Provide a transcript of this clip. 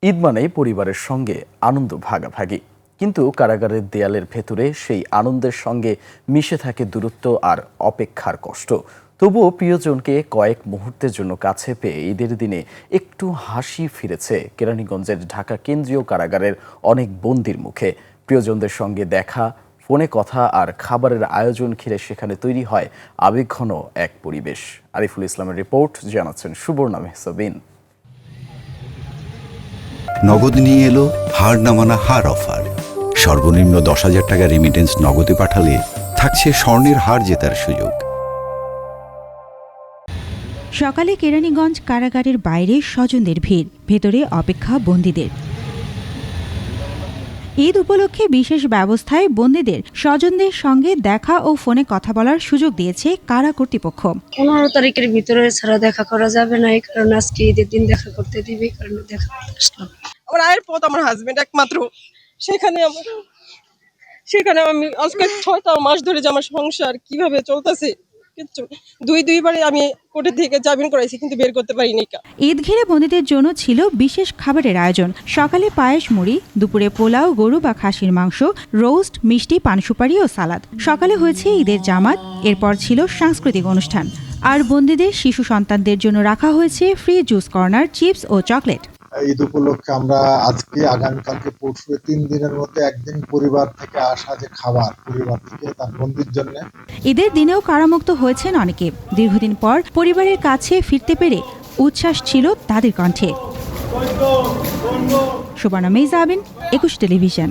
ঈদ মানেই পরিবারের সঙ্গে আনন্দ ভাগাভাগি, কিন্তু কারাগারের দেয়ালের ভেতরে সেই আনন্দের সঙ্গে মিশে থাকে দূরত্ব আর অপেক্ষার কষ্ট। তবুও প্রিয়জনকে কয়েক মুহূর্তের জন্য কাছে পেয়ে ঈদের দিনে একটু হাসি ফিরেছে কেরানীগঞ্জের ঢাকা কেন্দ্রীয় কারাগারের অনেক বন্দির মুখে। প্রিয়জনদের সঙ্গে দেখা, ফোনে কথা আর খাবারের আয়োজন ঘিরে সেখানে তৈরি হয় আবেগঘন এক পরিবেশ। আরিফুল ইসলামের রিপোর্ট, জানাচ্ছেন সুবর্ণা মেহসাবিন। নগদ নিয়ে এলো হার না মানা হার অফার। সর্বনিম্ন 10,000 টাকা রেমিটেন্স নগদে পাঠালে থাকছে স্বর্ণের হার জেতার সুযোগ। সকালে কেরানীগঞ্জ কারাগারের বাইরে স্বজনদের ভিড়, ভেতরে অপেক্ষা বন্দীদের। ঈদ উপলক্ষে বিশেষ ব্যবস্থায় বন্দীদের স্বজনদের সঙ্গে দেখা ও ফোনে কথা বলার সুযোগ দিয়েছে কারা কর্তৃপক্ষ। 15 তারিখের ভিতরে ছাড়া দেখা করা যাবে না, এই কারণে আজকে ঈদের দিন দেখা করতে দিবে, কারণে দেখা করতে আসলাম। আমার আয়ের পথ আমার হাজবেন্ড একমাত্র, সেখানে আমি আজকে 6টা মাস ধরে যে আমার সংসার কিভাবে চলতেছে কিচ্ছু দুইবারে আমি কোর্টে থেকে জামিন করাইছি, কিন্তু বের করতে পারিনি। ঈদ ঘিরে বন্দীদের জন্য ছিল বিশেষ খাবারের আয়োজন। সকালে পায়েস মুড়ি, দুপুরে পোলাও, গরু বা খাসির মাংস, রোস্ট, মিষ্টি, পান সুপারি ও সালাদ। সকালে হয়েছে ঈদের জামাত, এরপর ছিল সাংস্কৃতিক অনুষ্ঠান। আর বন্দীদের শিশু সন্তানদের জন্য রাখা হয়েছে ফ্রি জুস কর্নার, চিপস ও চকলেট। ঈদ উপলক্ষে আমরা আজকে আগামীকালকে পরশু 3 দিনের মধ্যে একদিন পরিবার থেকে আসা যে খাবার পরিবার থেকে তার বন্ধুর জন্য। ঈদের দিনেও কারামুক্ত হয়েছেন অনেকে। দীর্ঘদিন পর পরিবারের কাছে ফিরতে পেরে উচ্ছ্বাস ছিল তাদের কণ্ঠে। সুবর্ণা মেহসাবিন, 21 টেলিভিশন।